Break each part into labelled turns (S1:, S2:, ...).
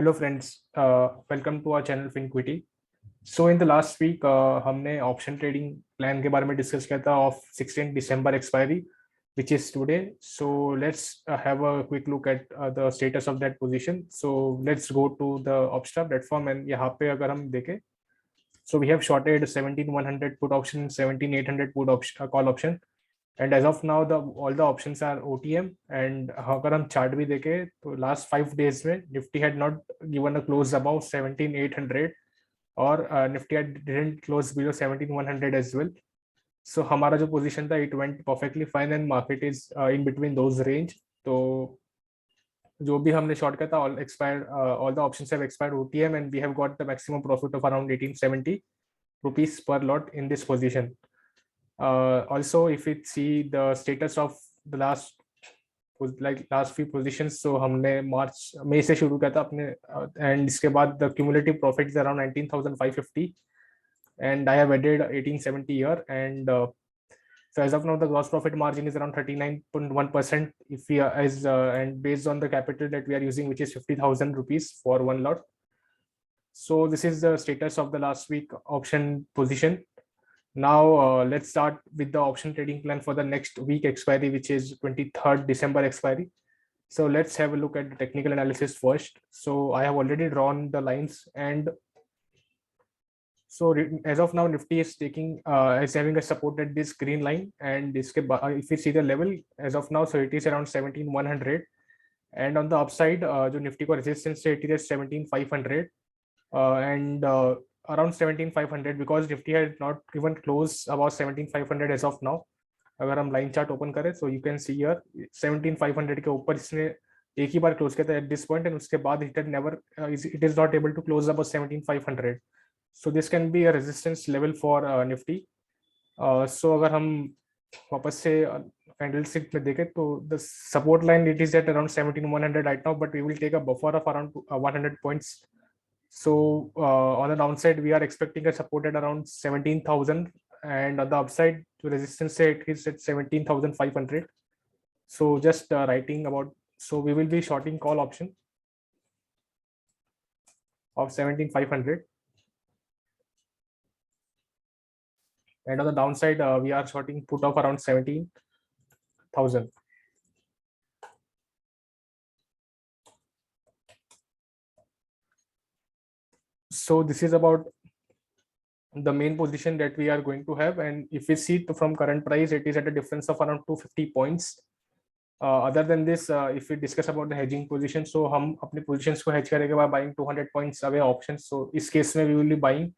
S1: Hello friends, welcome to our channel Finquity. So in the last week हमने option trading plan के बारे में discuss किया था of 16 December expiry which is today. So let's have a quick look at the status of that position. So let's go to the Opstra platform and यहाँ पे अगर हम देखें, so we have shorted 17100 put option, 17800 put option call option, and as of now the all the options are OTM. And अगर हम chart भी देखें तो लास्ट 5 days में Nifty had not given a close about 17800 और Nifty didn't close below 17100 as well. So हमारा जो position था it went perfectly fine and market is in between those range. तो जो भी हमने शॉर्ट किया था all expired, all the options have expired OTM and we have got the maximum profit of around 1870 rupees per lot in this position. Also, if we see the status of the last few positions, so हमने मार्च मई से शुरू किया था अपने, and इसके बाद the cumulative profit is around 19,550 and I have added 1870 here, and so as of now the gross profit margin is around 39.1% if we are as and based on the capital that we are using, which is 50,000 rupees for one lot. So this is the status of the last week option position. Now let's start with the option trading plan for the next week expiry, which is 23rd December expiry. So let's have a look at the technical analysis first. So I have already drawn the lines, and so as of now Nifty is taking is having a support at this green line, and this if you see the level as of now, so it is around 17100, and on the upside जो Nifty को resistance है it is 17500, and around 17500 because Nifty has not even close about 17500 as of now. अगर हम line chart open करें so you can see here 17500 के ऊपर इसने एक ही बार क्लोज किया था at this point, and उसके बाद it had never it is not able to close above 17500. so this can be a resistance level for Nifty. So अगर हम वापस से कैंडलस्टिक में देखें तो the support line it is at around 17100 right now, but we will take a buffer of around 100 points. So on the downside, we are expecting a support at around 17,000, and on the upside, to resistance it is at 17,500. So just writing about, so we will be shorting call option of 17,500, and on the downside, we are shorting put of around 17,000. So this is about the main position that we are going to have, and if we see from current price, it is at a difference of around 250 points. Other than this, if we discuss about the hedging position, so हम अपने positions को hedge करेंगे by buying 200 points away options. So इस case में we will be buying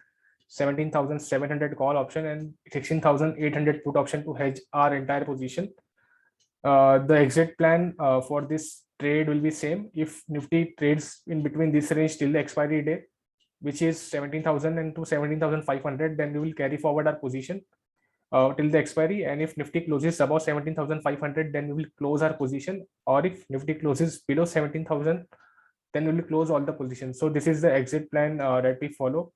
S1: 17,700 call option and 16,800 put option to hedge our entire position. The exit plan for this trade will be same. If Nifty trades in between this range till the expiry day, which is 17,000 and to 17,500, then we will carry forward our position till the expiry, and if Nifty closes above 17,500, then we will close our position, or if Nifty closes below 17,000, then we will close all the positions. So this is the exit plan that we follow,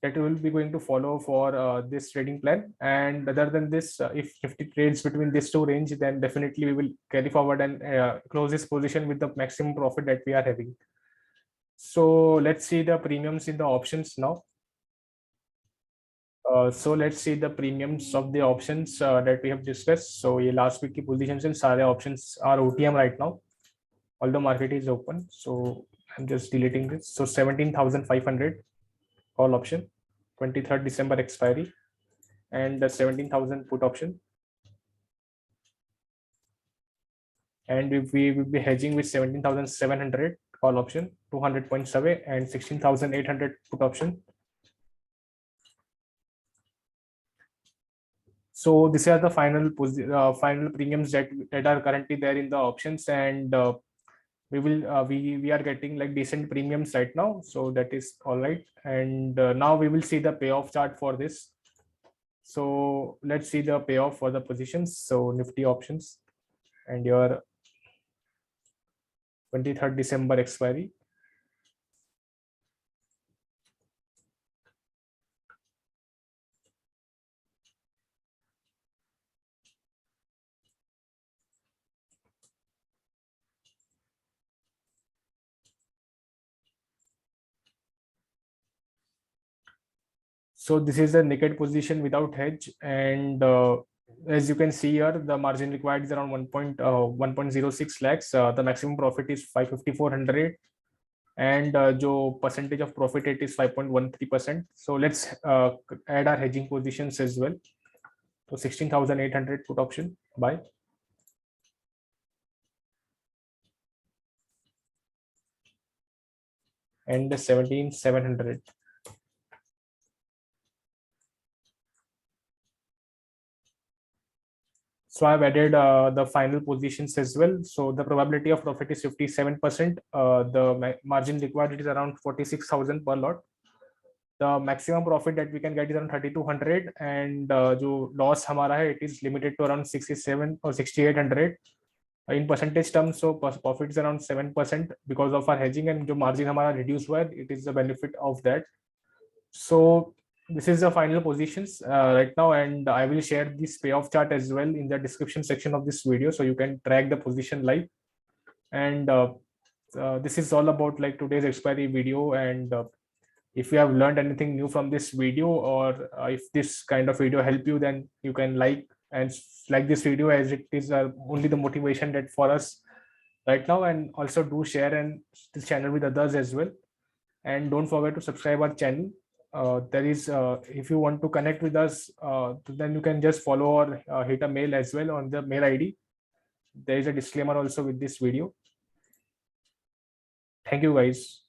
S1: that we will be going to follow for this trading plan. And other than this, if Nifty trades between these two range, then definitely we will carry forward and close this position with the maximum profit that we are having. So let's see the premiums in the options now. So let's see the premiums of the options that we have discussed. So ये last week की positions and सारे options are OTM right now. All the market is open. So I'm just deleting this. So 17,500 call option, 23rd December expiry, and the 17,000 put option. And we will be hedging with 17,700 call option, 200 points away, and 16,800 put option. So these are the final premiums that are currently there in the options, and we are getting like decent premiums right now, so that is all right. And now we will see the payoff chart for this. So let's see the payoff for the positions. So Nifty options and your 23rd December expiry. So this is a naked position without hedge, and as you can see here, the margin required is around 1.06 lakhs. The maximum profit is 55400, and जो percentage of profit it is 5.13%. So let's add our hedging positions as well. So 16,800 put option buy, and 17,700. So I've added the final positions as well. So the probability of profit is 57%. The margin required is around 46,000 per lot. The maximum profit that we can get is around 3,200, and जो loss हमारा है it is limited to around 67 or 6,800 in percentage terms. So profit is around 7% because of our hedging, and जो margin हमारा reduce हुआ है it is the benefit of that. So this is the final positions right now, and I will share this payoff chart as well in the description section of this video, so you can track the position live. And this is all about like today's expiry video. And if you have learned anything new from this video, or if this kind of video help you, then you can like this video, as it is only the motivation that for us right now. And also do share and this channel with others as well, and don't forget to subscribe our channel. There is if you want to connect with us, then you can just follow or hit a mail as well on the mail ID. There is a disclaimer also with this video. Thank you guys.